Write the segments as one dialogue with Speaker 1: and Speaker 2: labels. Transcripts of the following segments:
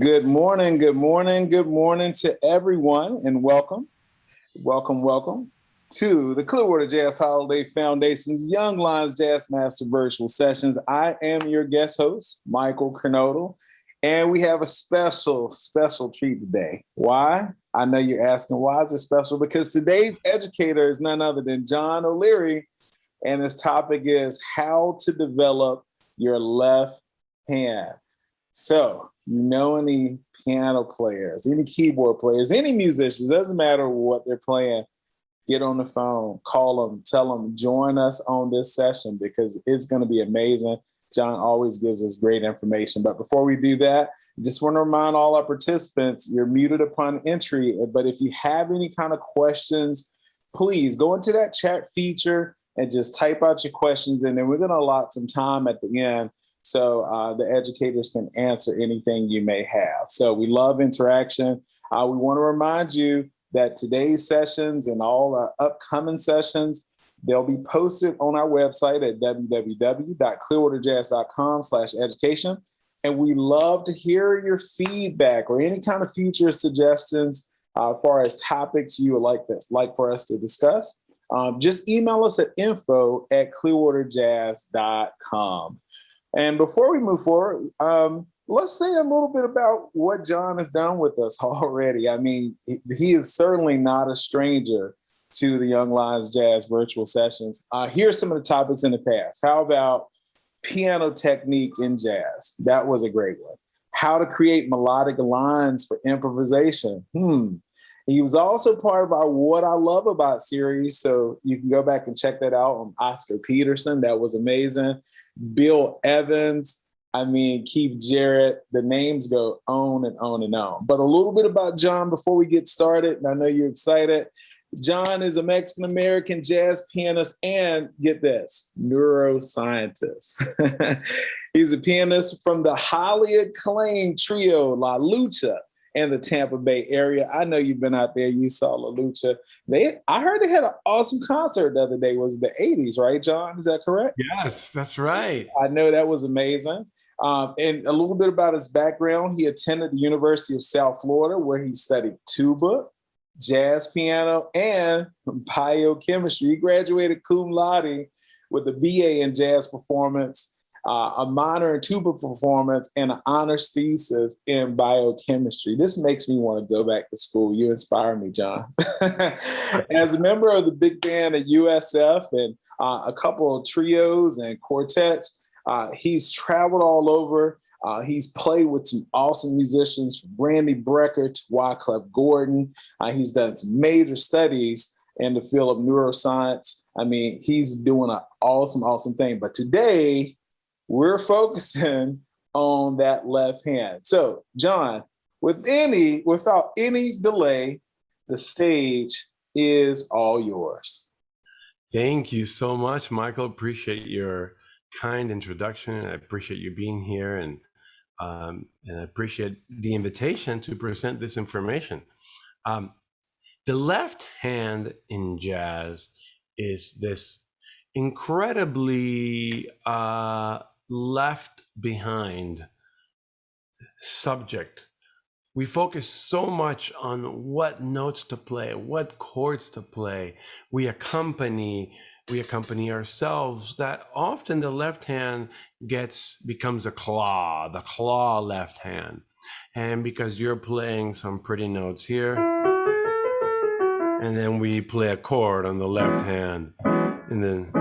Speaker 1: Good morning, good morning, good morning to everyone, and welcome, welcome to the Clearwater Jazz Holiday Foundation's Young Lions Jazz Master Virtual Sessions. I am your guest host, Michael Kernodle, and we have a special treat today. Why? I know you're asking, why is it special? Because today's educator is none other than John O'Leary, and his topic is how to develop your left hand. So, any piano players, any keyboard players, any musicians, doesn't matter what they're playing, get on the phone, call them, tell them, join us on this session because it's going to be amazing. John always gives us great information. But before we do that, I just want to remind all our participants, you're muted upon entry. But if you have any kind of questions, please go into that chat feature and just type out your questions. And then we're going to allot some time at the end so the educators can answer anything you may have. So we love interaction. We want to remind you that today's sessions and all our upcoming sessions, they'll be posted on our website at www.clearwaterjazz.com/education. And we love to hear your feedback or any kind of future suggestions as far as topics you would like for us to discuss. Just email us at info@clearwaterjazz.com. And before we move forward, let's say a little bit about what John has done with us already. I mean, he is certainly not a stranger to the Young Lions Jazz virtual sessions. Here's some of the topics in the past. How about piano technique in jazz? That was a great one. How to create melodic lines for improvisation. He was also part of our What I Love About series, so you can go back and check that out on Oscar Peterson. That was amazing. Bill Evans, Keith Jarrett, the names go on and on and on. But a little bit about John before we get started, and I know you're excited. John is a Mexican-American jazz pianist and, get this, neuroscientist. He's a pianist from the highly acclaimed trio La Lucha and the Tampa Bay area. I know you've been out there. You saw La Lucha. I heard they had an awesome concert the other day. It was the 80s, right, John? Is that correct?
Speaker 2: Yes, that's right.
Speaker 1: I know that was amazing. And a little bit about his background. He attended the University of South Florida, where he studied tuba, jazz piano, and biochemistry. He graduated cum laude with a BA in jazz performance, a minor in tuba performance, and an honors thesis in biochemistry. This makes me want to go back to school. You inspire me, John. As a member of the big band at USF and a couple of trios and quartets, he's traveled all over. He's played with some awesome musicians, from Randy Brecker to Wyclef Gordon. He's done some major studies in the field of neuroscience. He's doing an awesome thing. But today, we're focusing on that left hand. So, John, without any delay, the stage is all yours.
Speaker 2: Thank you so much, Michael. Appreciate your kind introduction. I appreciate you being here, and I appreciate the invitation to present this information. The left hand in jazz is this incredibly left behind subject. We focus so much on what notes to play, what chords to play. We accompany ourselves, that often the left hand becomes the claw left hand. And because you're playing some pretty notes here, and then we play a chord on the left hand, and then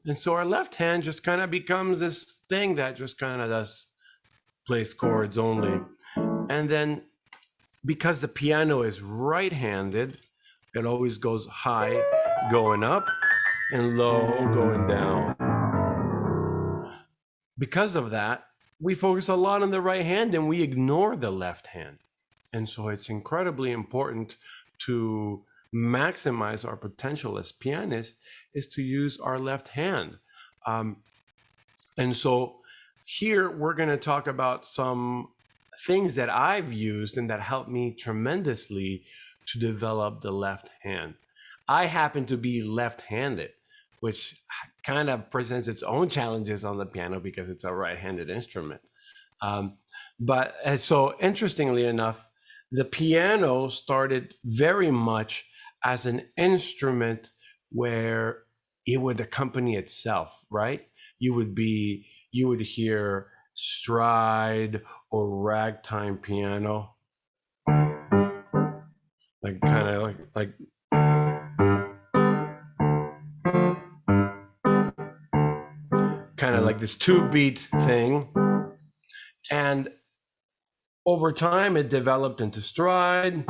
Speaker 2: and so our left hand just kind of becomes this thing that just kind of plays chords only. And then because the piano is right-handed, it always goes high, going up, and low, going down. Because of that, we focus a lot on the right hand and we ignore the left hand. And so it's incredibly important to maximize our potential as pianists is to use our left hand. And so Here, we're going to talk about some things that I've used and that helped me tremendously to develop the left hand. I happen to be left-handed, which kind of presents its own challenges on the piano because it's a right-handed instrument. But so interestingly enough, the piano started very much as an instrument where it would accompany itself, right? You would hear stride or ragtime piano, like kind of like kind of like this 2-beat thing. And over time, it developed into stride.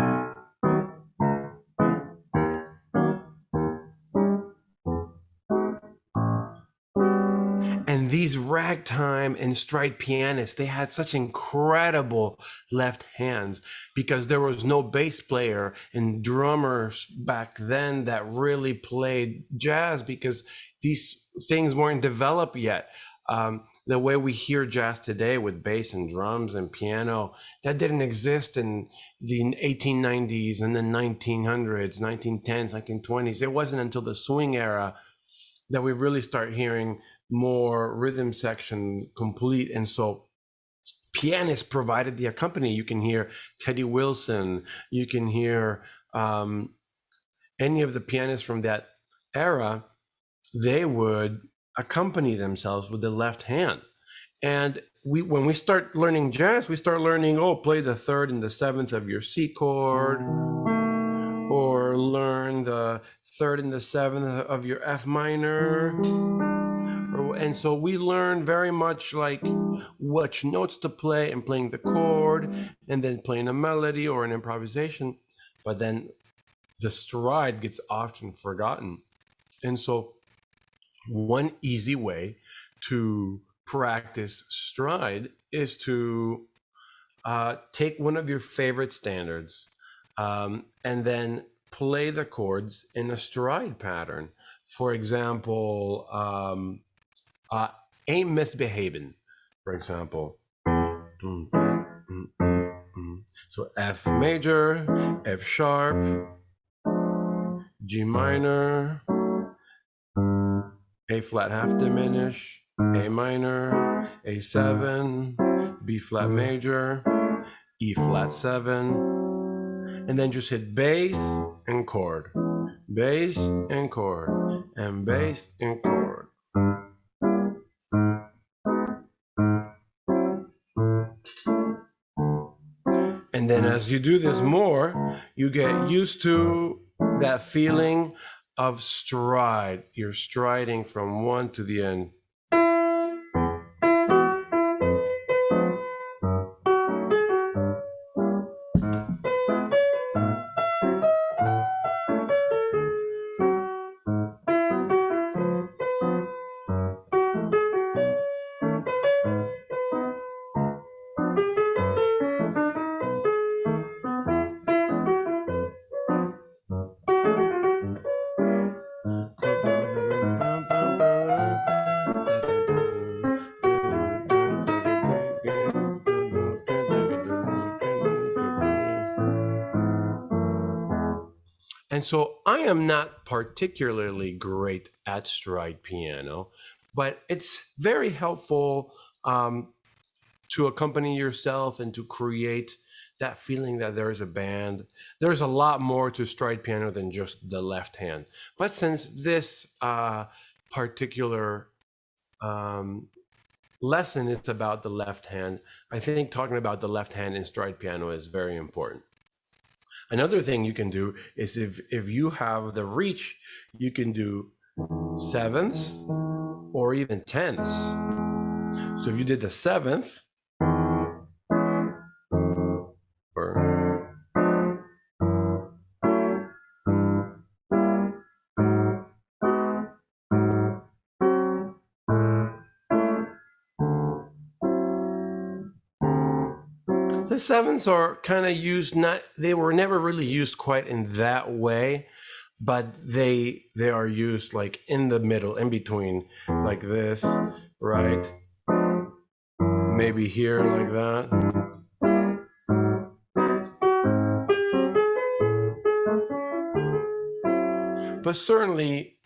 Speaker 2: And these ragtime and stride pianists, they had such incredible left hands because there was no bass player and drummers back then that really played jazz because these things weren't developed yet. The way we hear jazz today with bass and drums and piano, that didn't exist in the 1890s and the 1900s, 1910s, 1920s. It wasn't until the swing era that we really start hearing more rhythm section complete. And so pianists provided the accompaniment. You can hear Teddy Wilson, you can hear any of the pianists from that era, they would accompany themselves with the left hand. And when we start learning jazz, we start learning, play the 3rd and the 7th of your C chord, or learn the 3rd and the 7th of your F minor. And so we learn very much like which notes to play and playing the chord and then playing a melody or an improvisation. But then the stride gets often forgotten. And so one easy way to practice stride is to take one of your favorite standards and then play the chords in a stride pattern. For example, Ain't Misbehavin', for example. So F major, F sharp, G minor, A flat half diminish, A minor, A7, B flat major, E flat 7, and then just hit bass and chord, bass and chord, and bass and chord. And then as you do this more, you get used to that feeling of stride. You're striding from one to the end. And so I am not particularly great at stride piano, but it's very helpful to accompany yourself and to create that feeling that there is a band. There's a lot more to stride piano than just the left hand. But since this particular lesson is about the left hand, I think talking about the left hand in stride piano is very important. Another thing you can do is if you have the reach, you can do 7ths or even 10ths. So if you did the 7th, the 7ths are kind of used, they were never really used quite in that way, but they are used like in the middle, in between, like this, right? maybe here like that. But certainly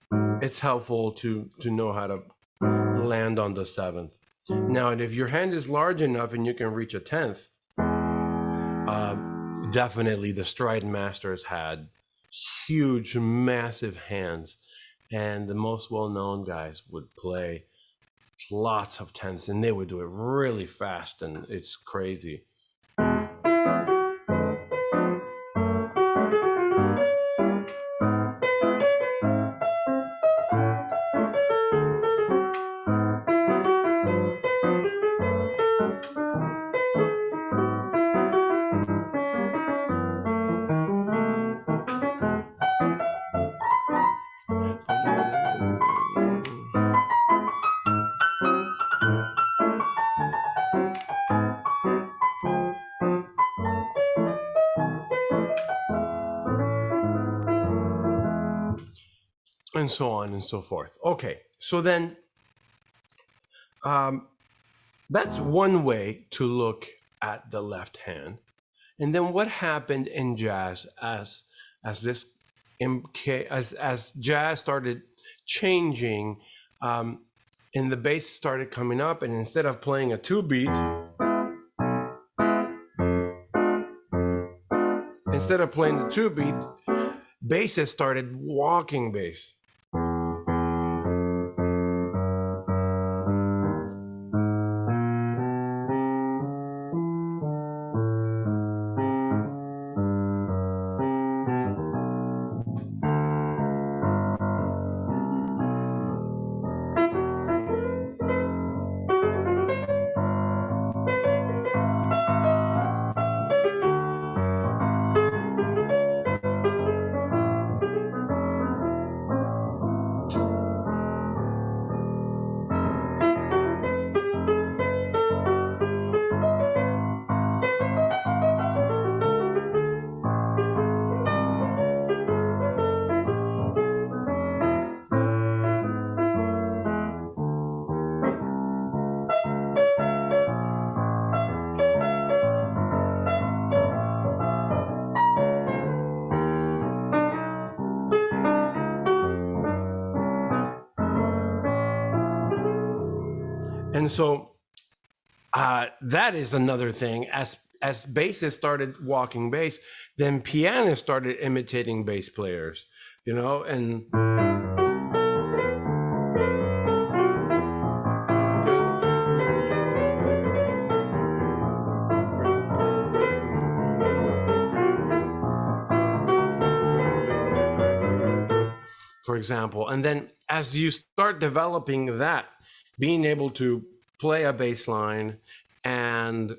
Speaker 2: it's helpful to know how to land on the 7th. Now, if your hand is large enough and you can reach a 10th, definitely the stride masters had huge, massive hands, and the most well-known guys would play lots of 10ths, and they would do it really fast, and it's crazy. And so on and so forth. Okay, so then that's one way to look at the left hand. And then what happened in jazz as jazz started changing, and the bass started coming up, and instead of playing a 2-beat, bassists started walking bass. And so that is another thing. As bassists started walking bass, then pianists started imitating bass players, and for example, and then as you start developing that, being able to play a bass line and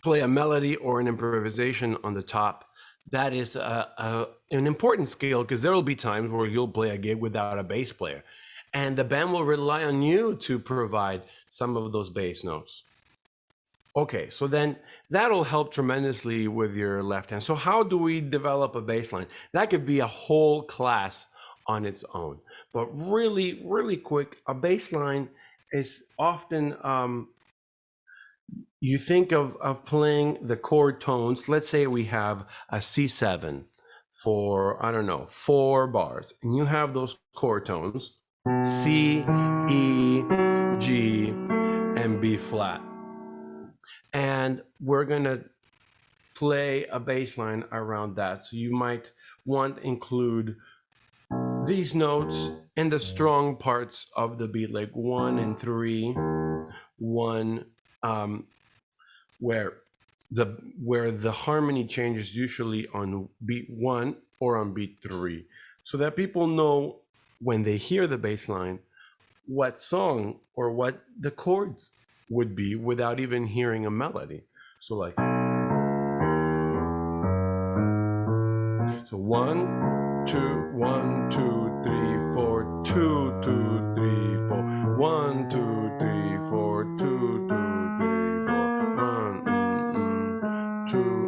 Speaker 2: play a melody or an improvisation on the top, that is an important skill, because there will be times where you'll play a gig without a bass player, and the band will rely on you to provide some of those bass notes. Okay, so then that'll help tremendously with your left hand. So how do we develop a bass line? That could be a whole class on its own. But really, really quick, a bass line is often, you think of playing the chord tones. Let's say we have a C7 for, I don't know, 4 bars. And you have those chord tones, C, E, G, and B flat. And we're going to play a bass line around that. So you might want to include these notes in the strong parts of the beat, like 1 and 3, 1, where the harmony changes usually on beat 1 or on beat 3, so that people know when they hear the bass line what song or what the chords would be without even hearing a melody. So like, so 1, 2, 1, 2, 3, 4, 2, 2, 3, 4, 1, 2, 3, 4, 2, 2, 3, 4, 1, 2.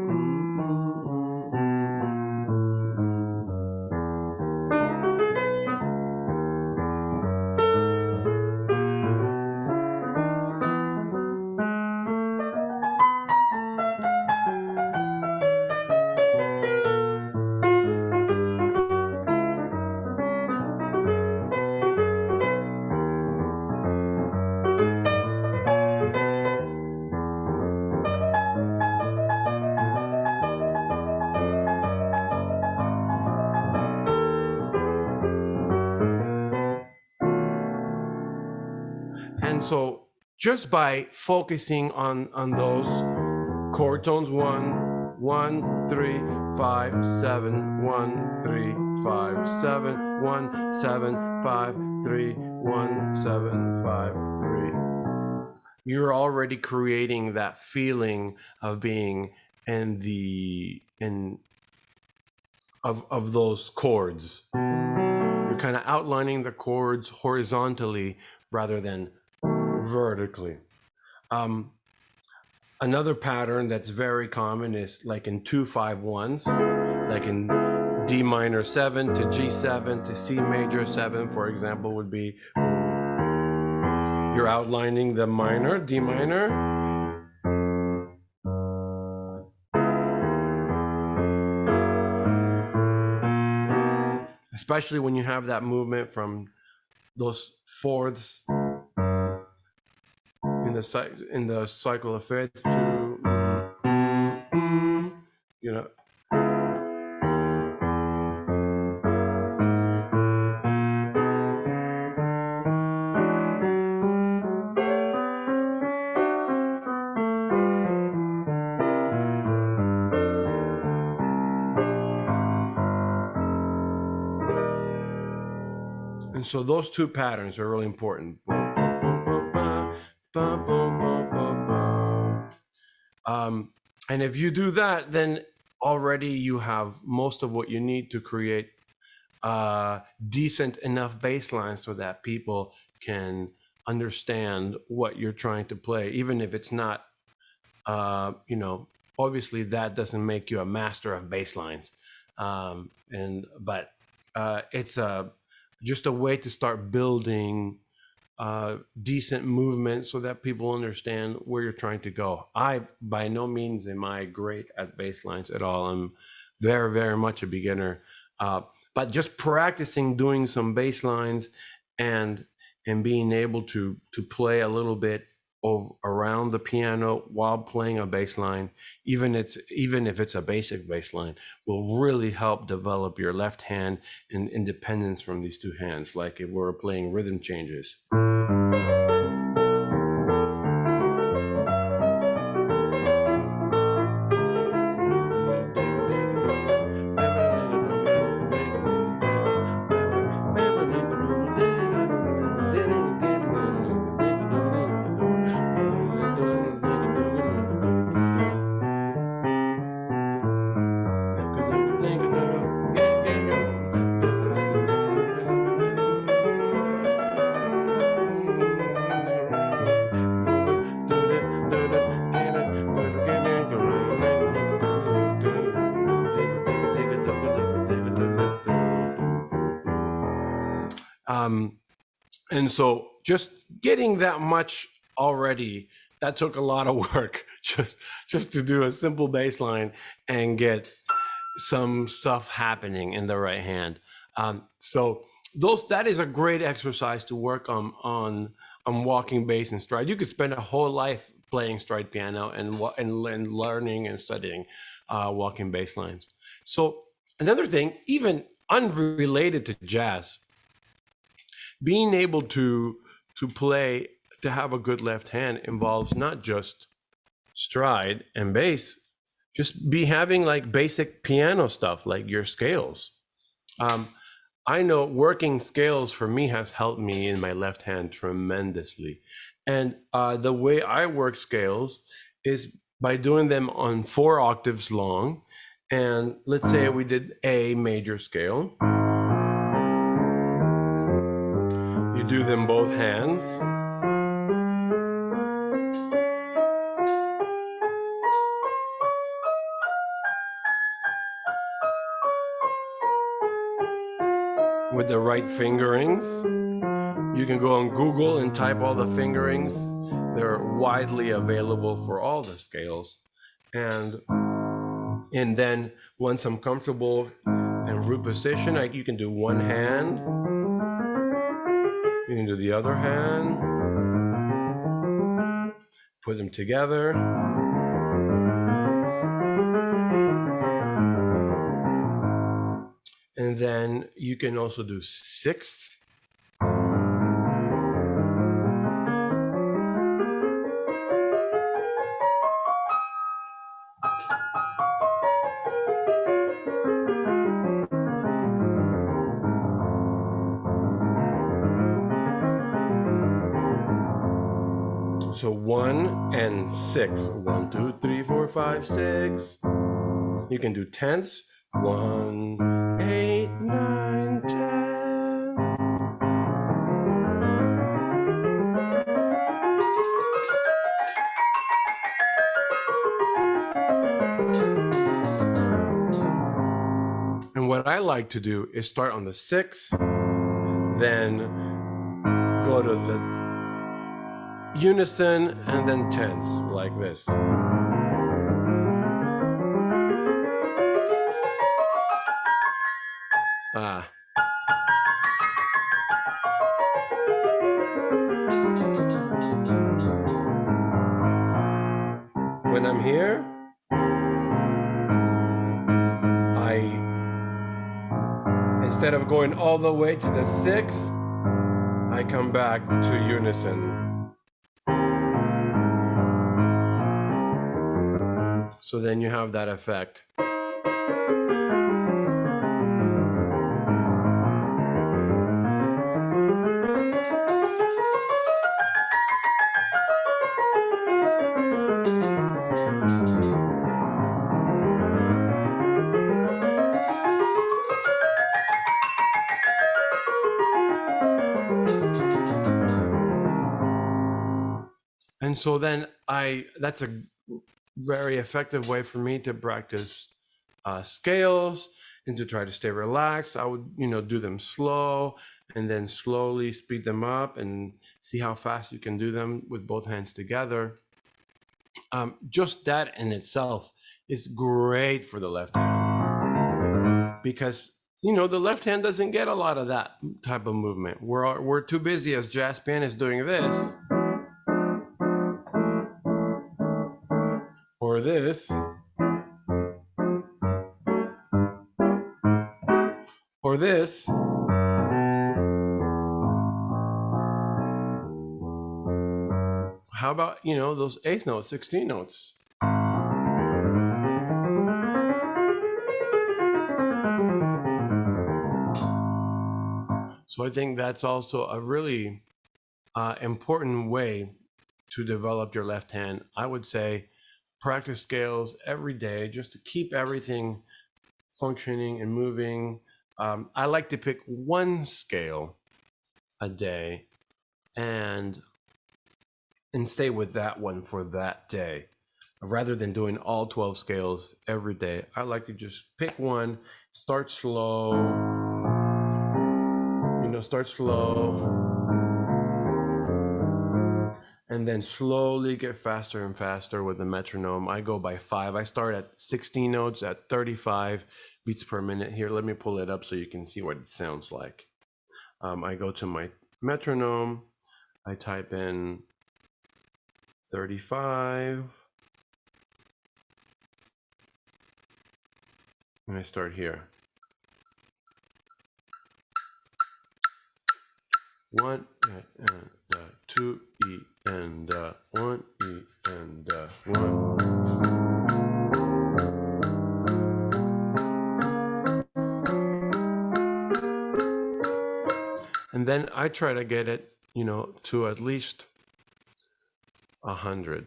Speaker 2: And so just by focusing on those chord tones, 1, 1, 3, 5, 7, 1, 3, 5, 7, 1, 7, 5, 3, 1, 7, 5, 3. You're already creating that feeling of being of those chords. You're kind of outlining the chords horizontally rather than vertically. Another pattern that's very common is like in 2-5-1s, like in D minor 7 to G7 to C major 7, for example, would be you're outlining the minor, D minor. Especially when you have that movement from those fourths in the cycle of fifths to, you know. And so those two patterns are really important. And if you do that, then already you have most of what you need to create decent enough bass lines so that people can understand what you're trying to play, even if it's not, obviously that doesn't make you a master of bass lines. But it's just a way to start building decent movement so that people understand where you're trying to go. I, by no means am I great at bass lines at all. I'm very, very much a beginner. But just practicing doing some bass lines and being able to play a little bit of around the piano while playing a bass line, even if it's a basic bass line, will really help develop your left hand and independence from these two hands, like if we're playing rhythm changes. And so just getting that much already, that took a lot of work just to do a simple bass line and get some stuff happening in the right hand. So that is a great exercise to work on walking bass and stride. You could spend a whole life playing stride piano and learning and studying walking bass lines. So another thing, even unrelated to jazz, being able to play, to have a good left hand involves not just stride and bass, just be having like basic piano stuff, like your scales. I know working scales for me has helped me in my left hand tremendously. And the way I work scales is by doing them on 4 octaves long. And let's say we did A major scale. You do them both hands. With the right fingerings. You can go on Google and type all the fingerings. They're widely available for all the scales. And then once I'm comfortable in root position, you can do one hand. You can do the other hand. Put them together. And then you can also do sixths. So 1 and 6. 1, 2, 3, 4, 5, 6. You can do tenths. 1, 8, 9, 10. And what I like to do is start on the 6, then go to the unison, and then tenths, like this. When I'm here, instead of going all the way to the 6, I come back to unison. So then you have that effect. And so then that's a very effective way for me to practice scales and to try to stay relaxed. I would, do them slow and then slowly speed them up and see how fast you can do them with both hands together. Just that in itself is great for the left hand, because the left hand doesn't get a lot of that type of movement. We're too busy as jazz pianists doing this or this or this. How about, those eighth notes, 16 notes? So I think that's also a really important way to develop your left hand. I would say practice scales every day just to keep everything functioning and moving. I like to pick one scale a day and stay with that one for that day, rather than doing all 12 scales every day. I like to just pick one, start slow, and then slowly get faster and faster with the metronome. I go by 5. I start at 16 notes at 35 beats per minute. Here, let me pull it up so you can see what it sounds like. I go to my metronome, I type in 35, and I start here. 1 and 2 E and 1 E and 1. And then I try to get it, to at least 100.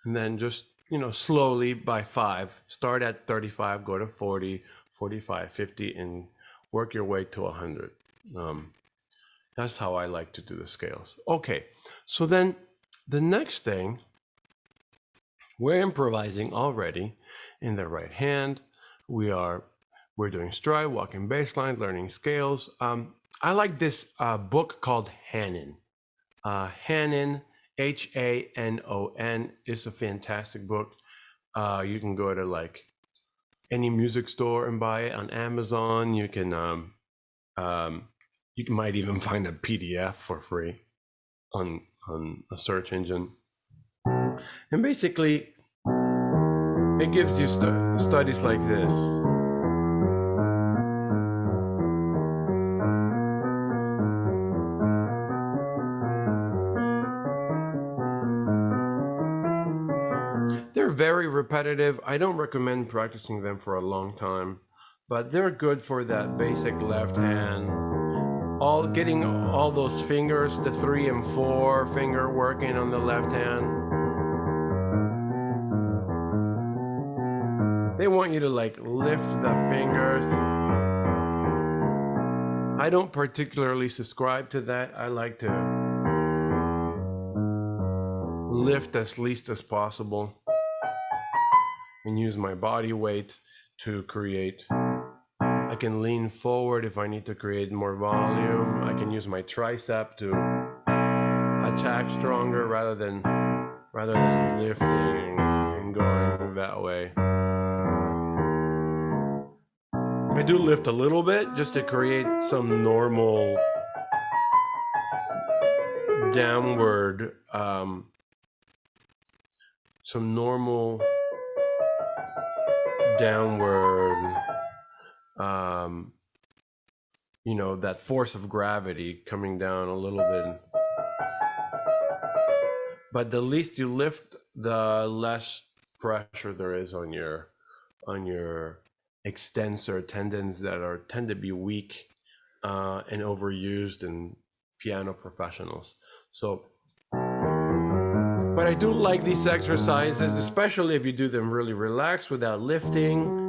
Speaker 2: And then just, slowly by 5, start at 35, go to 40, 45, 50, and work your way to 100. That's how I like to do the scales. Okay, so then the next thing, we're improvising already in the right hand. We're doing stride, walking bass line, learning scales. I like this book called Hanon. Hanon, Hanon, is a fantastic book. You can go to like any music store and buy it on Amazon. You can might even find a PDF for free on a search engine. And basically, it gives you studies like this. They're very repetitive. I don't recommend practicing them for a long time, but they're good for that basic left hand. Getting all those fingers, the 3 and 4 finger working on the left hand. They want you to like lift the fingers. I don't particularly subscribe to that. I like to lift as least as possible and use my body weight to create. I can lean forward if I need to create more volume. I can use my tricep to attack stronger rather than lifting and going that way. I do lift a little bit just to create some normal downward, that force of gravity coming down a little bit. But the least you lift, the less pressure there is on your extensor tendons that tend to be weak and overused in piano professionals. So, but I do like these exercises, especially if you do them really relaxed without lifting.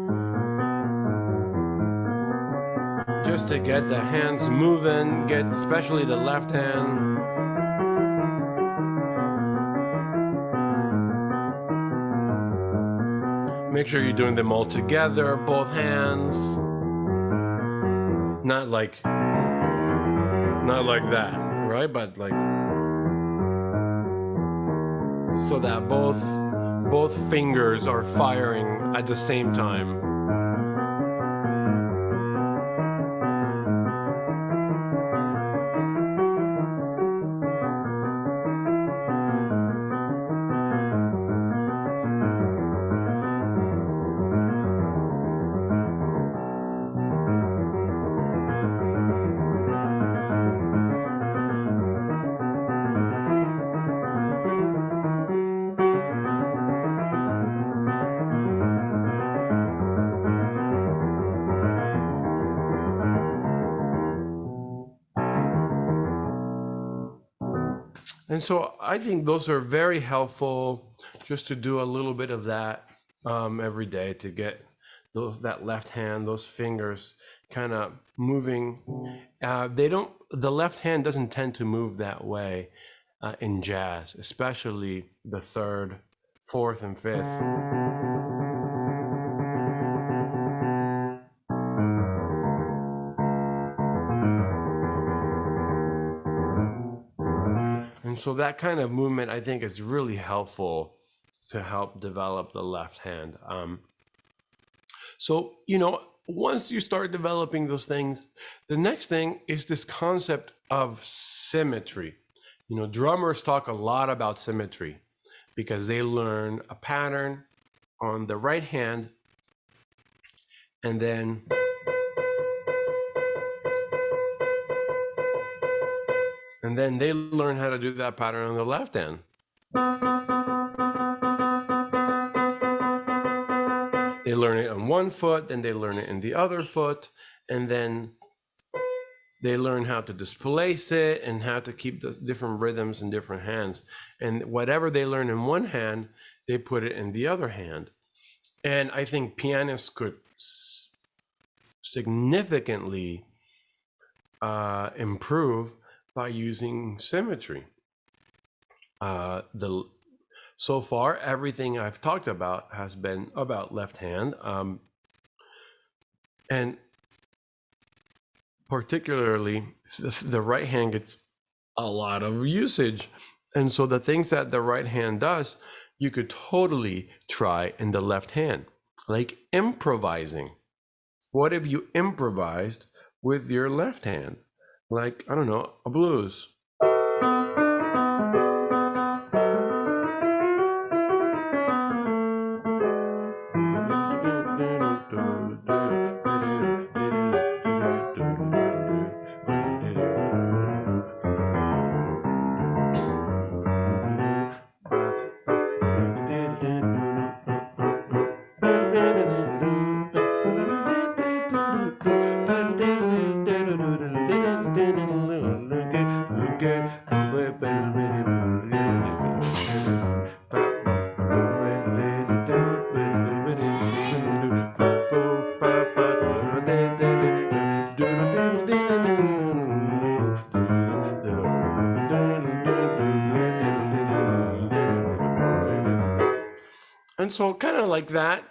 Speaker 2: Just to get the hands moving, especially the left hand. Make sure you're doing them all together, both hands. Not like that, right? But like, so that both fingers are firing at the same time. And so I think those are very helpful, just to do a little bit of that every day to get that left hand, those fingers kind of moving. The left hand doesn't tend to move that way in jazz, especially the 3rd, 4th, and 5th. So that kind of movement, I think, is really helpful to help develop the left hand. So, once you start developing those things, the next thing is this concept of symmetry. Drummers talk a lot about symmetry because they learn a pattern on the right hand, and then they learn how to do that pattern on the left hand. They learn it on one foot, then they learn it in the other foot, and then they learn how to displace it and how to keep the different rhythms in different hands. And whatever they learn in one hand, they put it in the other hand. And I think pianists could significantly improve by using symmetry. So far, everything I've talked about has been about left hand, and particularly the right hand gets a lot of usage. And so the things that the right hand does, you could totally try in the left hand, like improvising. What if you improvised with your left hand? Like, I don't know, a blues. and so kind of like that,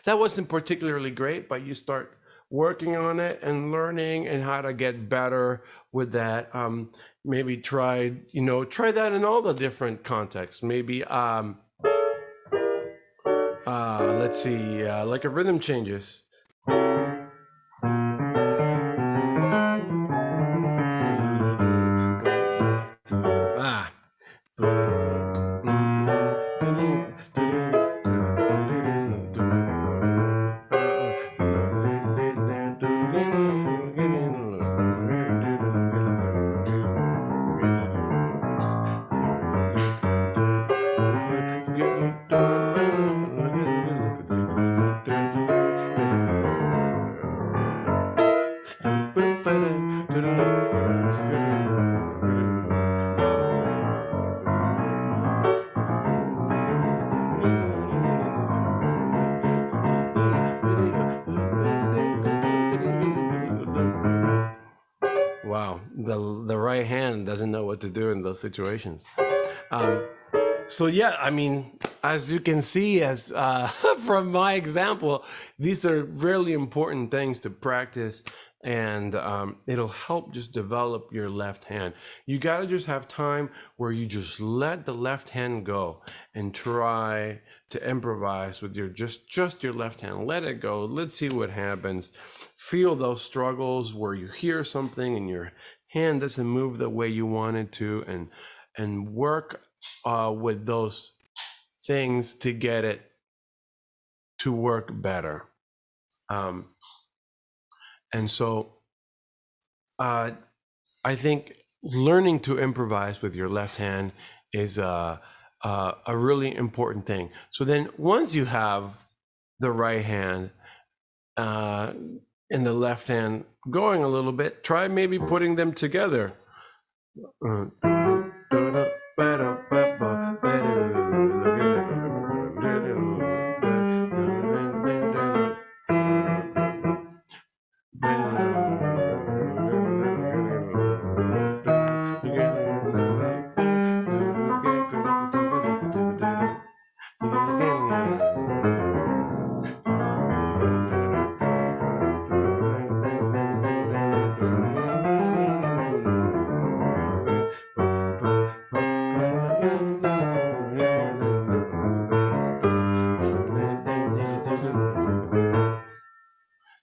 Speaker 2: that wasn't particularly great, but you start working on it and learning and how to get better with that. Maybe try that in all the different contexts. Maybe let's see, like a rhythm changes. Ah. Wow, the right hand doesn't know what to do in those situations. So yeah, I mean, as you can see, as from my example, these are really important things to practice, and it'll help just develop your left hand. You got to just have time where you just let the left hand go and try to improvise with your just your left hand. Let it go. Let's see what happens. Feel those struggles where you hear something and your hand doesn't move the way you want it to, and work with those things to get it to work better. And so I think learning to improvise with your left hand is a really important thing. So then once you have the right hand and the left hand going a little bit, try maybe putting them together.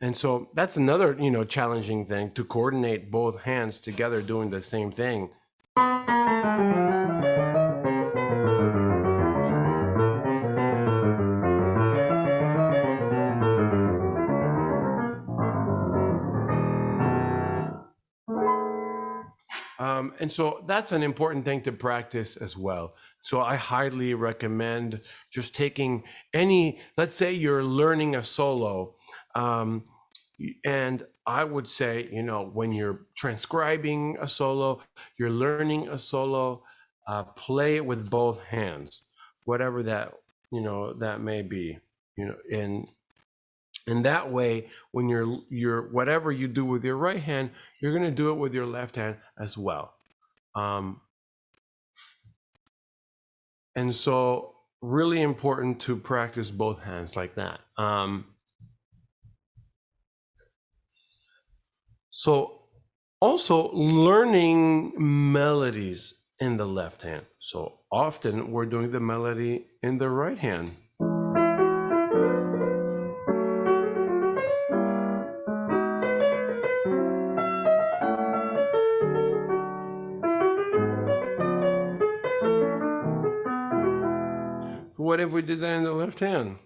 Speaker 2: And so that's another, challenging thing, to coordinate both hands together doing the same thing. And so that's an important thing to practice as well. So I highly recommend just taking let's say you're learning a solo, and I would say, when you're transcribing a solo, you're learning a solo, play it with both hands, whatever that, that may be, and that way, when you're whatever you do with your right hand, you're going to do it with your left hand as well. And so really important to practice both hands like that. So also learning melodies in the left hand. So often we're doing the melody in the right hand. What if we did that in the left hand?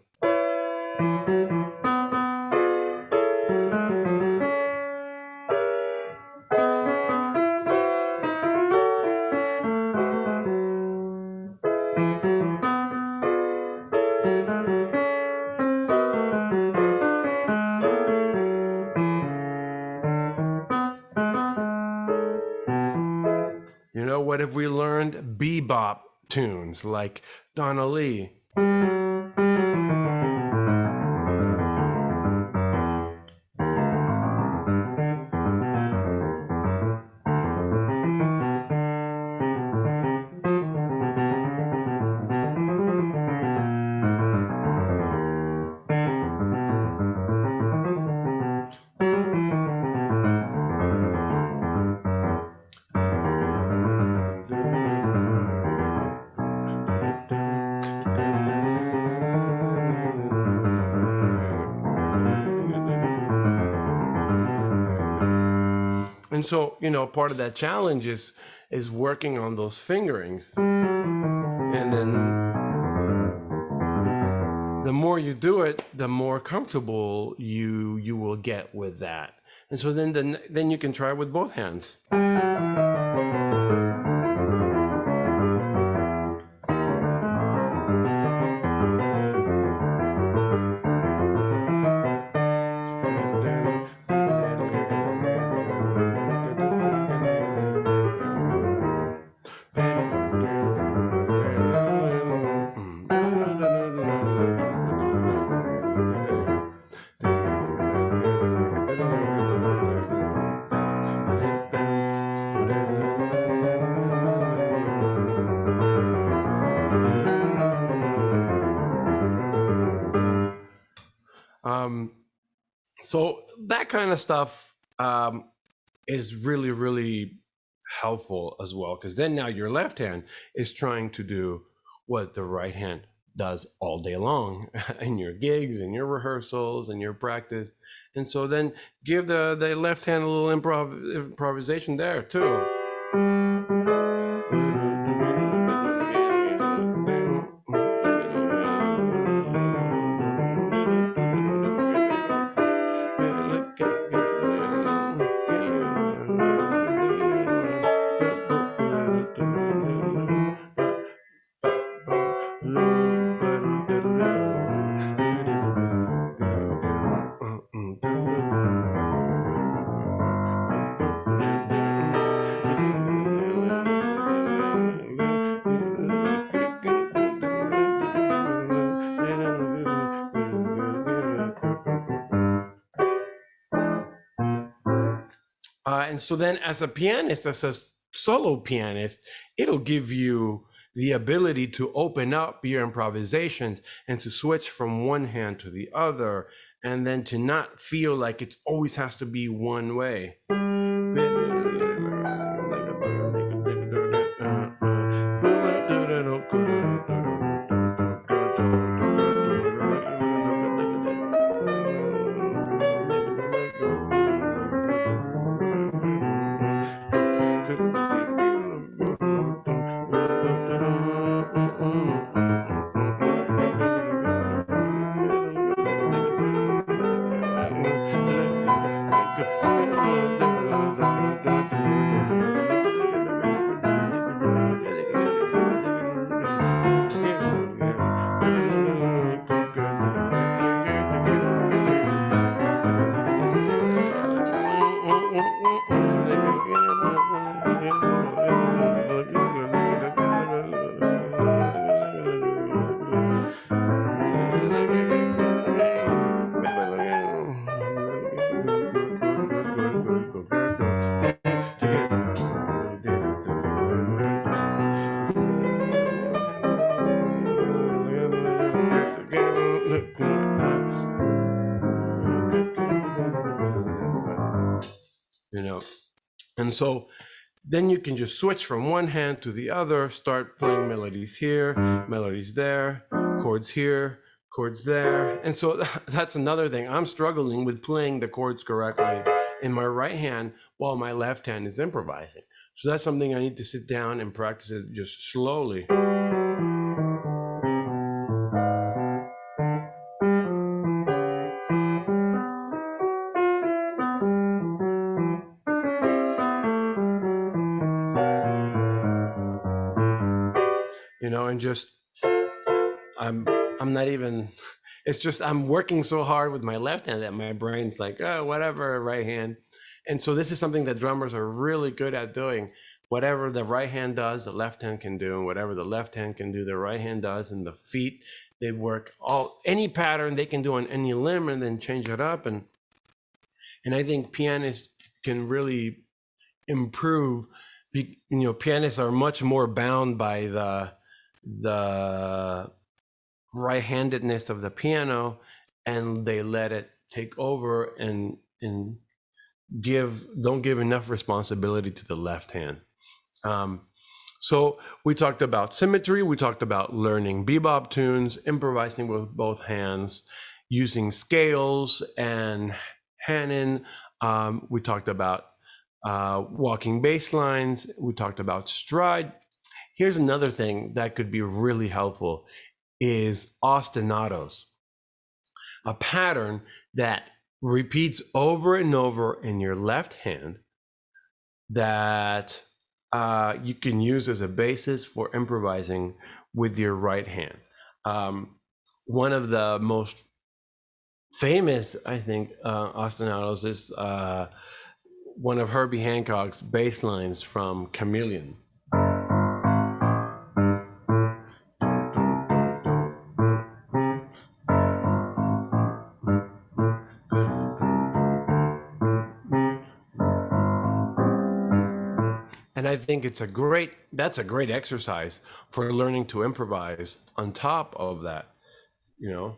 Speaker 2: What if we learned bebop tunes like Donna Lee? And so, part of that challenge is working on those fingerings. And then the more you do it, the more comfortable you will get with that. And so then you can try with both hands. So that kind of stuff is really, really helpful as well, because then now your left hand is trying to do what the right hand does all day long in your gigs, in your rehearsals, in your practice. And so then give the left hand a little improvisation there too. And so then as a pianist, as a solo pianist, it'll give you the ability to open up your improvisations and to switch from one hand to the other, and then to not feel like it always has to be one way. And so then you can just switch from one hand to the other, start playing melodies here, melodies there, chords here, chords there. And so that's another thing. I'm struggling with playing the chords correctly in my right hand while my left hand is improvising. So that's something I need to sit down and practice it just slowly. And just I'm not even, it's just I'm working so hard with my left hand that my brain's like, oh, whatever, right hand. And so this is something that drummers are really good at doing. Whatever the right hand does, the left hand can do, and whatever the left hand can do, the right hand does. And the feet, they work any pattern they can do on any limb and then change it up. And I think pianists can really improve. Pianists are much more bound by the right-handedness of the piano, and they let it take over and don't give enough responsibility to the left hand. So we talked about symmetry, we talked about learning bebop tunes, improvising with both hands, using scales and Hanon. We talked about walking bass lines. We talked about stride. Here's another thing that could be really helpful is ostinatos, a pattern that repeats over and over in your left hand that you can use as a basis for improvising with your right hand. One of the most famous, I think, ostinatos is one of Herbie Hancock's bass lines from Chameleon. And I think that's a great exercise for learning to improvise on top of that, you know.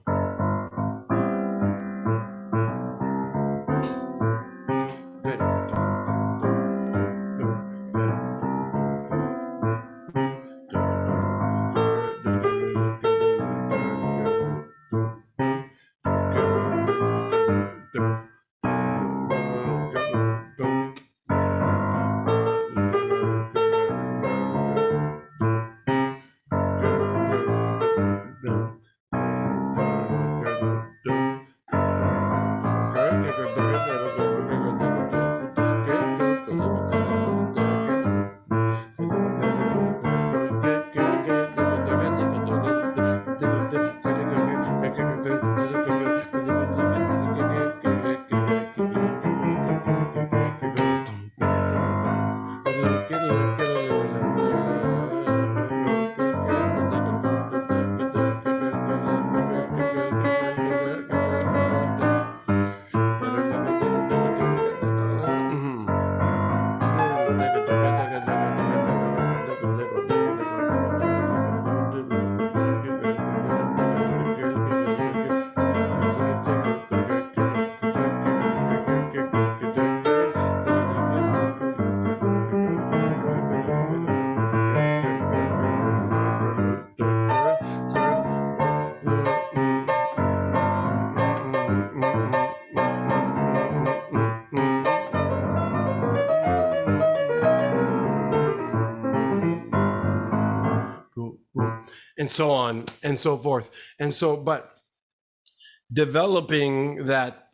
Speaker 2: And so on and so forth. And so, but developing that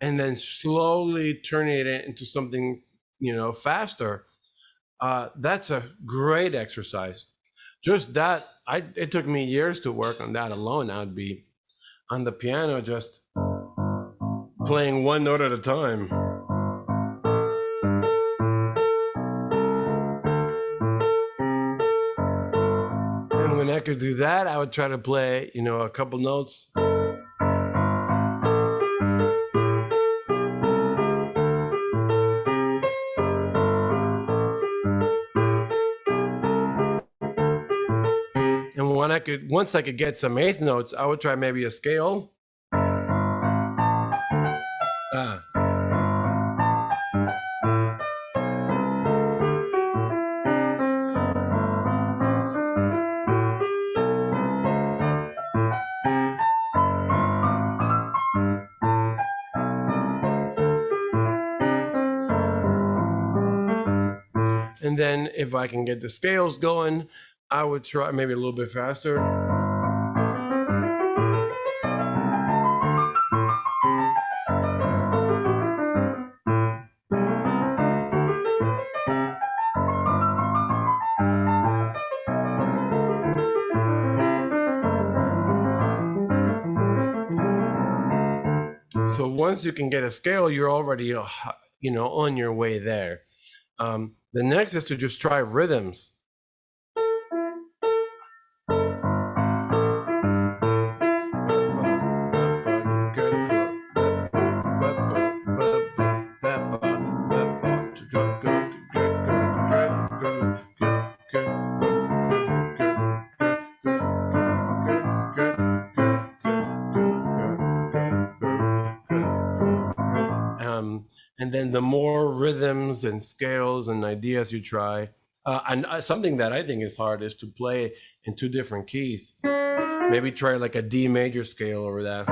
Speaker 2: and then slowly turning it into something, you know, faster, that's a great exercise. Just that, it took me years to work on that alone. I'd be on the piano just playing one note at a time. And when I could do that, I would try to play, you know, a couple notes. And once I could get some eighth notes, I would try maybe a scale. And then if I can get the scales going, I would try maybe a little bit faster. So once you can get a scale, you're already, you know, on your way there. The next is to just try rhythms. And then the more rhythms and scales and ideas you try, And something that I think is hard is to play in two different keys. Maybe try like a D major scale over that.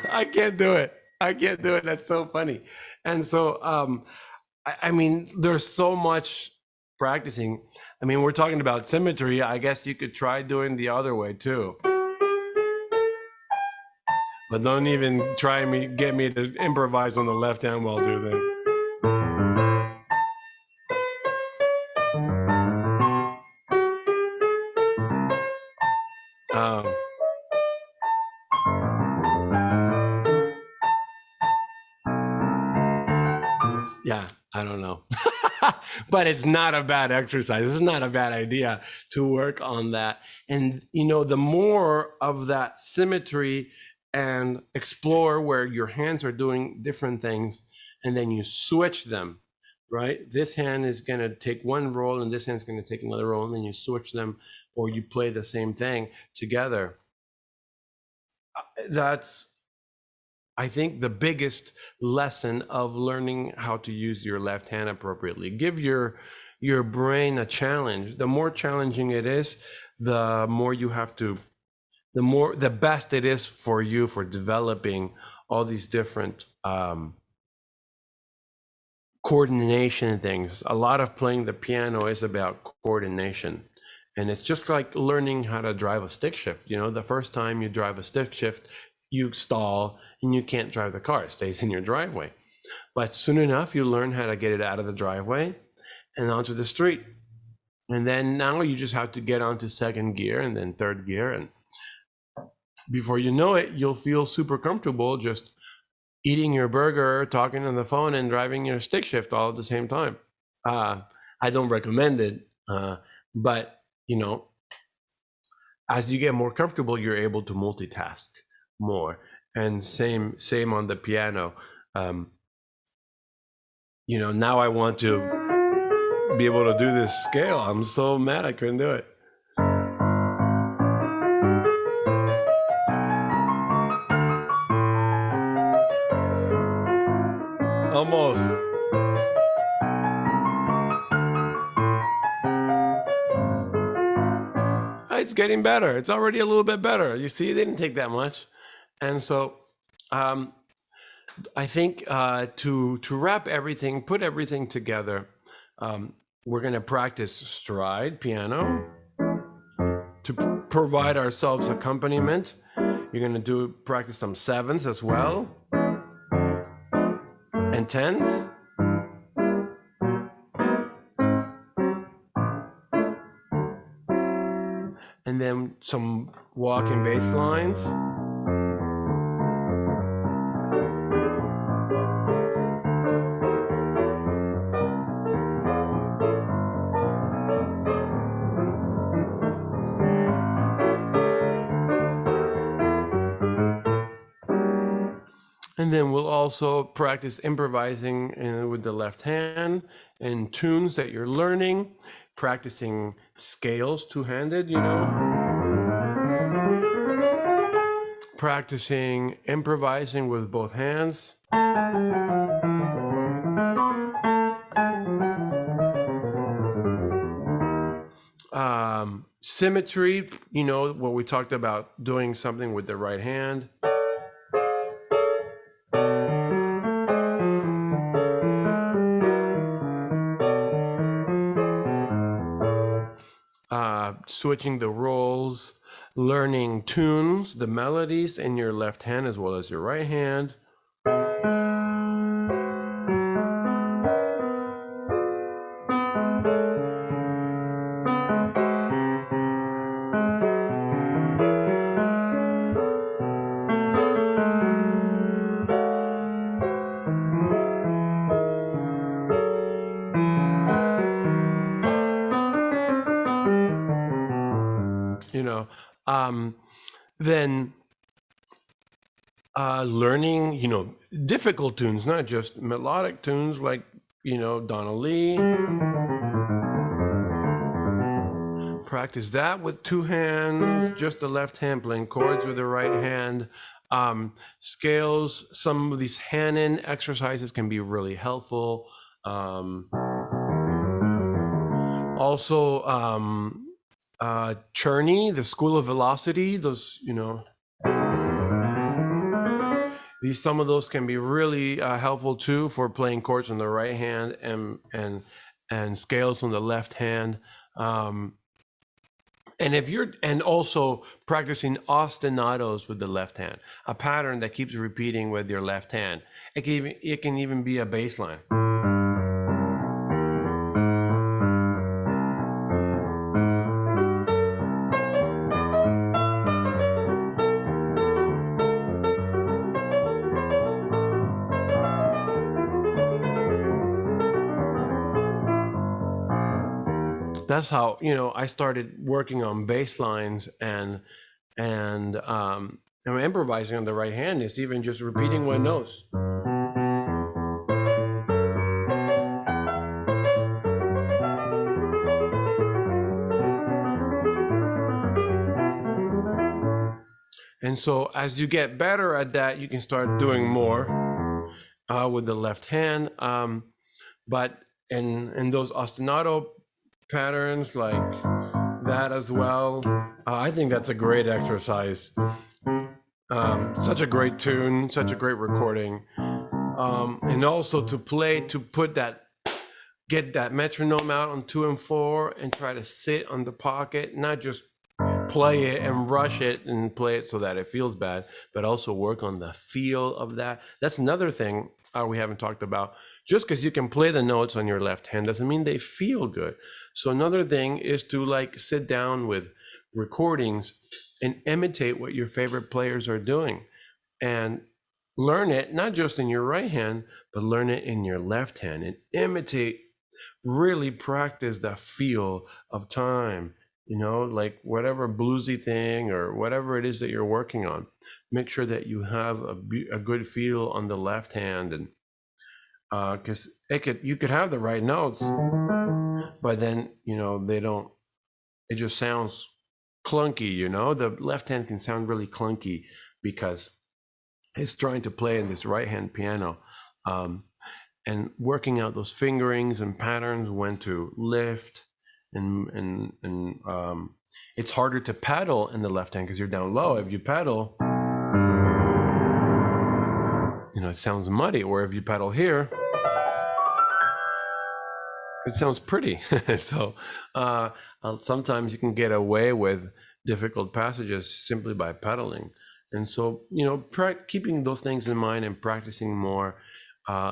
Speaker 2: I can't do it. I can't do it. That's so funny. And so, I mean, there's so much practicing. I mean, we're talking about symmetry. I guess you could try doing the other way too. But don't even try get me to improvise on the left hand while doing that. Yeah, I don't know. But it's not a bad exercise. It's not a bad idea to work on that. And, you know, the more of that symmetry and explore where your hands are doing different things, and then you switch them, right? This hand is going to take one role and this hand is going to take another role, and then you switch them or you play the same thing together. That's, I think, the biggest lesson of learning how to use your left hand appropriately. Give your brain a challenge. The more challenging it is, the more you have to, the best it is for you for developing all these different coordination things. A lot of playing the piano is about coordination. And it's just like learning how to drive a stick shift. You know, the first time you drive a stick shift, you stall and you can't drive the car. It stays in your driveway. But soon enough, you learn how to get it out of the driveway and onto the street. And then now you just have to get onto second gear and then third gear. And before you know it, you'll feel super comfortable just eating your burger, talking on the phone, and driving your stick shift all at the same time. I don't recommend it, but you know, as you get more comfortable, you're able to multitask more. And same on the piano. You know, now I want to be able to do this scale. I'm so mad I couldn't do it. Almost. It's getting better. It's already a little bit better. You see, it didn't take that much. And so I think to wrap everything, put everything together, we're going to practice stride piano to provide ourselves accompaniment. You're going to practice some sevens as well, and tens. And then some walking bass lines. And then we'll also practice improvising with the left hand and tunes that you're learning, practicing scales two-handed, you know, practicing improvising with both hands. Symmetry, you know, what we talked about, doing something with the right hand. Switching the roles, learning tunes, the melodies in your left hand as well as your right hand. You know, then learning, you know, difficult tunes, not just melodic tunes like, Donna Lee. Practice that with two hands, just the left hand, playing chords with the right hand. Scales, some of these hand-in exercises can be really helpful. Also, Cherney, the School of Velocity, those, some of those can be really helpful too for playing chords on the right hand and scales on the left hand. And also practicing ostinatos with the left hand, a pattern that keeps repeating with your left hand. It can even be a bass line. That's how I started working on bass lines and I'm improvising on the right hand. It's even just repeating one notes. And so as you get better at that, you can start doing more with the left hand. But in those ostinato patterns like that as well, I think that's a great exercise. Such a great tune, such a great recording. And also get that metronome out on 2 and 4 and try to sit on the pocket, not just play it and rush it and play it so that it feels bad, but also work on the feel of that. That's another thing we haven't talked about. Just because you can play the notes on your left hand doesn't mean they feel good. So another thing is to sit down with recordings and imitate what your favorite players are doing and learn it, not just in your right hand, but learn it in your left hand and imitate, really practice the feel of time, like whatever bluesy thing or whatever it is that you're working on. Make sure that you have a good feel on the left hand, and because you could have the right notes, but then it just sounds clunky. The left hand can sound really clunky because it's trying to play in this right hand piano, and working out those fingerings and patterns, when to lift, and it's harder to pedal in the left hand because you're down low. If you pedal, it sounds muddy, or if you pedal here, it sounds pretty. So sometimes you can get away with difficult passages simply by pedaling. And so, keeping those things in mind and practicing more,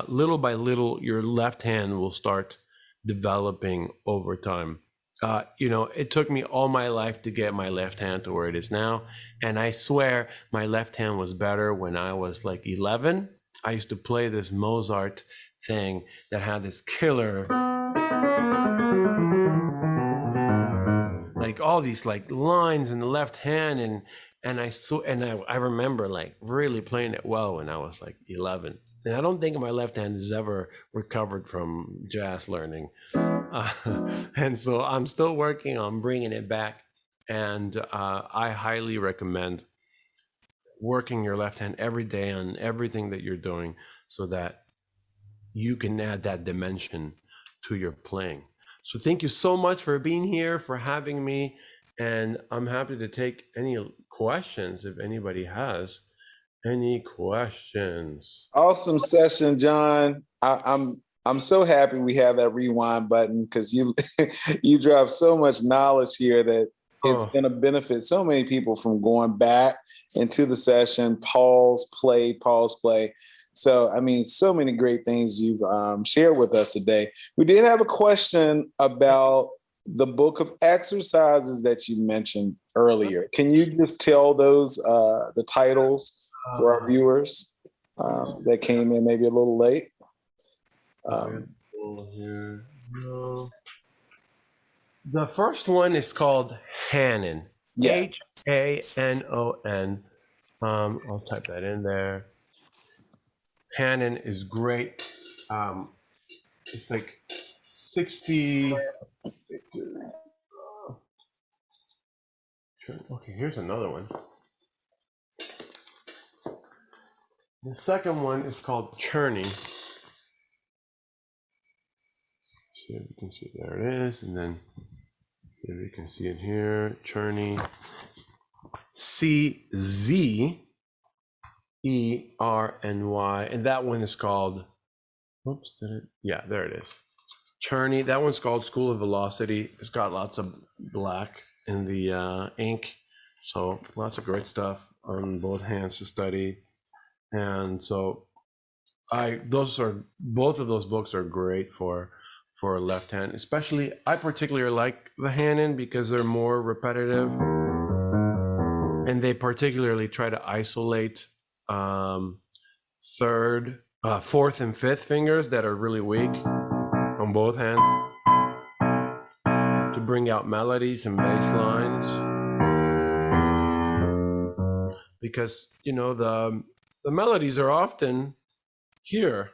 Speaker 2: little by little, your left hand will start developing over time. It took me all my life to get my left hand to where it is now. And I swear my left hand was better when I was like 11. I used to play this Mozart thing that had this killer, like all these like lines in the left hand. And I remember like really playing it well when I was like 11. And I don't think my left hand has ever recovered from jazz learning. And so I'm still working on bringing it back. And I highly recommend working your left hand every day on everything that you're doing so that you can add that dimension to your playing. So thank you so much for being here, for having me. And I'm happy to take any questions if anybody has any questions.
Speaker 1: Awesome session, John. I'm so happy we have that rewind button, because you you drop so much knowledge here that it's going to benefit so many people from going back into the session, pause, play. So, so many great things you've shared with us today. We did have a question about the book of exercises that you mentioned earlier. Can you just tell those, the titles for our viewers that came in maybe a little late?
Speaker 2: The first one is called Hanon.
Speaker 1: Yes.
Speaker 2: Hanon. I'll type that in there. Hanon is great. It's like 60. Okay, here's another one. The second one is called churning. See if you can see, there it is, and then see if you can see it here, churning. CZERNY, and that one is called, oops, did it? Yeah, there it is. Churny, that one's called School of Velocity. It's got lots of black in the ink, so lots of great stuff on both hands to study. And so both of those books are great for left hand, especially. I particularly like the Hannon because they're more repetitive, and they particularly try to isolate fourth and fifth fingers that are really weak on both hands to bring out melodies and bass lines, because the melodies are often here.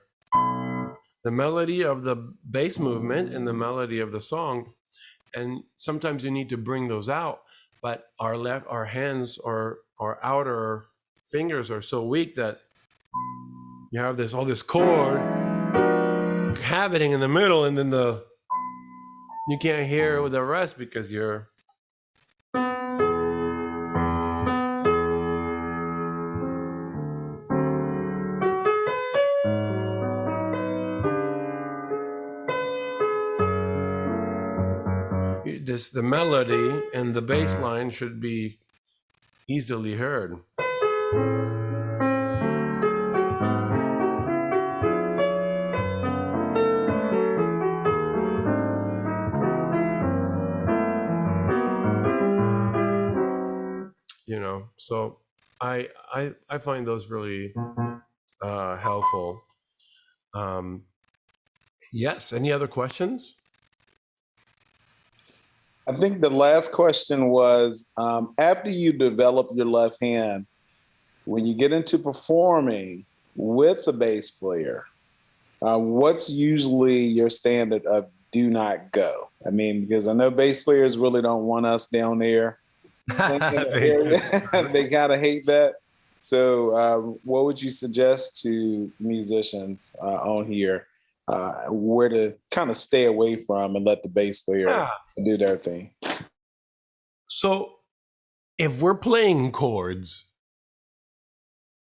Speaker 2: The melody of the bass movement and the melody of the song, and sometimes you need to bring those out, but our hands or our outer fingers are so weak that you have all this chord happening in the middle, and then you can't hear the rest because you're the melody and the bass line should be easily heard. So I find those really helpful. Yes, any other questions?
Speaker 1: I think the last question was, after you develop your left hand, when you get into performing with the bass player, what's usually your standard of do not go? I mean, because I know bass players really don't want us down there. They kind of hate that. So what would you suggest to musicians on here where to kind of stay away from and let the bass player do their thing?
Speaker 2: So if we're playing chords,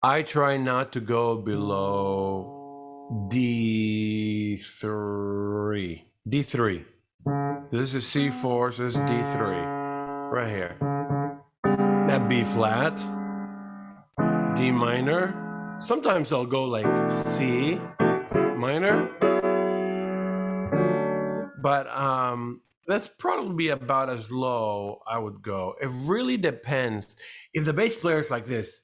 Speaker 2: I try not to go below D3. D3. This is C4, so this is D3 right here. That B flat, D minor. Sometimes I'll go like C minor, but that's probably about as low I would go. It really depends. If the bass player is like this,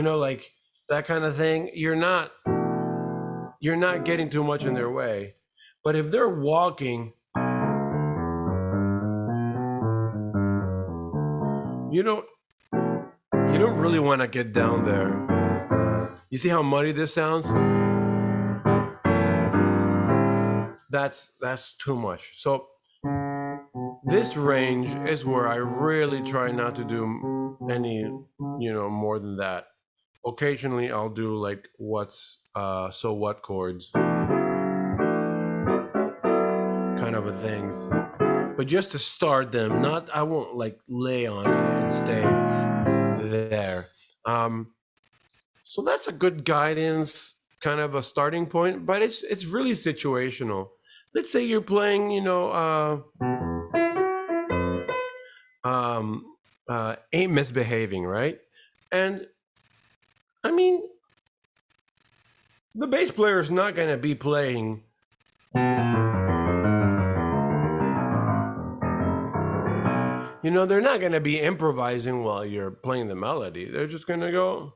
Speaker 2: like that kind of thing, you're not getting too much in their way. But if they're walking, you don't really want to get down there. You see how muddy this sounds? That's too much. So this range is where I really try not to do any, more than that. Occasionally I'll do like so what chords kind of a things. But just to start them, I won't like lay on it and stay there. So that's a good guidance, kind of a starting point, but it's really situational. Let's say you're playing, Ain't Misbehaving, right? And I mean, the bass player is not going to be playing they're not going to be improvising while you're playing the melody. They're just going to go.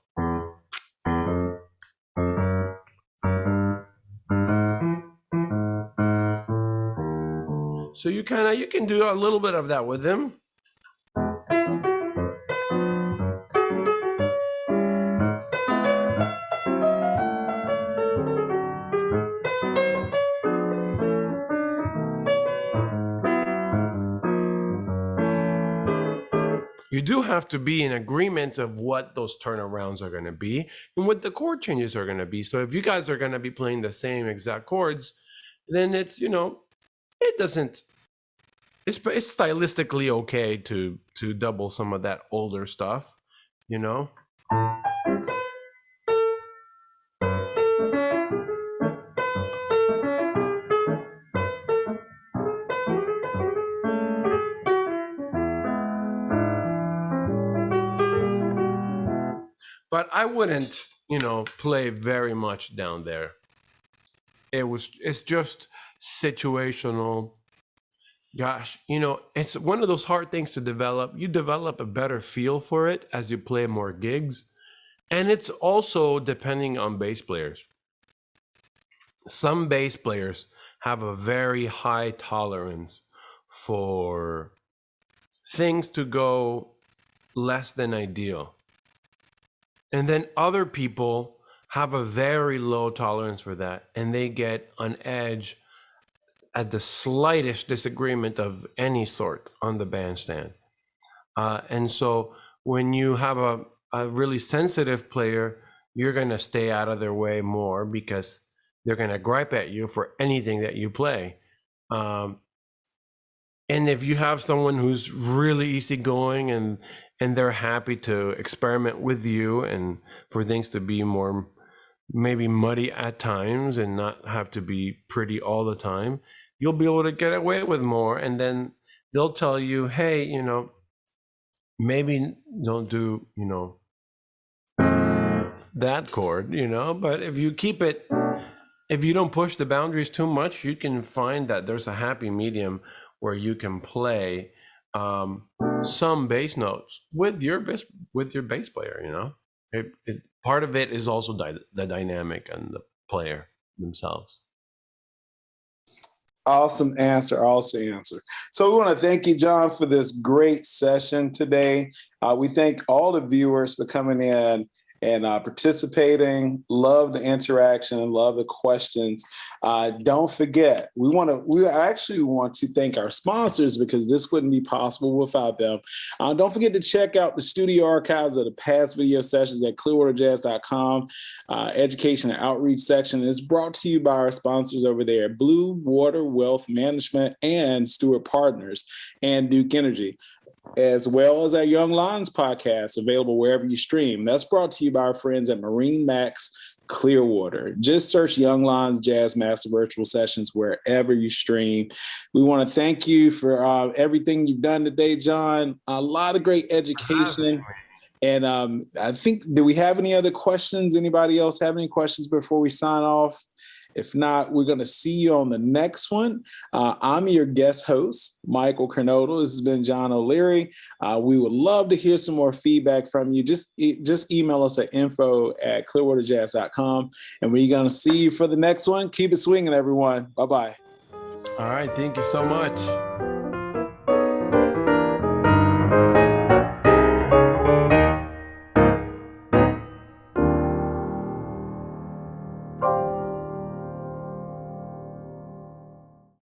Speaker 2: So you can do a little bit of that with them. you do have to be in agreement of what those turnarounds are going to be and what the chord changes are going to be. So if you guys are going to be playing the same exact chords, then it's, it doesn't, it's stylistically okay to double some of that older stuff, But I wouldn't, play very much down there. It's just situational. Gosh, it's one of those hard things to develop. You develop a better feel for it as you play more gigs. And it's also depending on bass players. Some bass players have a very high tolerance for things to go less than ideal. And then other people have a very low tolerance for that, and they get on edge at the slightest disagreement of any sort on the bandstand. And so when you have a really sensitive player, you're going to stay out of their way more because they're going to gripe at you for anything that you play. And if you have someone who's really easygoing and they're happy to experiment with you and for things to be more maybe muddy at times and not have to be pretty all the time, you'll be able to get away with more. And then they'll tell you, hey, maybe don't do, that chord, but if you keep it, if you don't push the boundaries too much, you can find that there's a happy medium where you can play some bass notes with your bass player. Part of it is also the dynamic and the player themselves.
Speaker 1: Awesome answer. So we want to thank you, John, for this great session today. We thank all the viewers for coming in and participating. Love the interaction and love the questions. Don't forget, we actually want to thank our sponsors because this wouldn't be possible without them. Don't forget to check out the studio archives of the past video sessions at clearwaterjazz.com. Education and outreach section is brought to you by our sponsors over there, Blue Water Wealth Management and Stewart Partners and Duke Energy, as well as our Young Lions podcast, available wherever you stream. That's brought to you by our friends at Marine Max Clearwater. Just search Young Lions Jazz Master Virtual Sessions wherever you stream. We want to thank you for everything you've done today, John. A lot of great education. And I think, do we have any other questions? Anybody else have any questions before we sign off? If not, we're going to see you on the next one. I'm your guest host, Michael Kernodle. This has been John O'Leary. We would love to hear some more feedback from you. Just email us at info@clearwaterjazz.com. And we're going to see you for the next one. Keep it swinging, everyone. Bye-bye.
Speaker 2: All right. Thank you so much.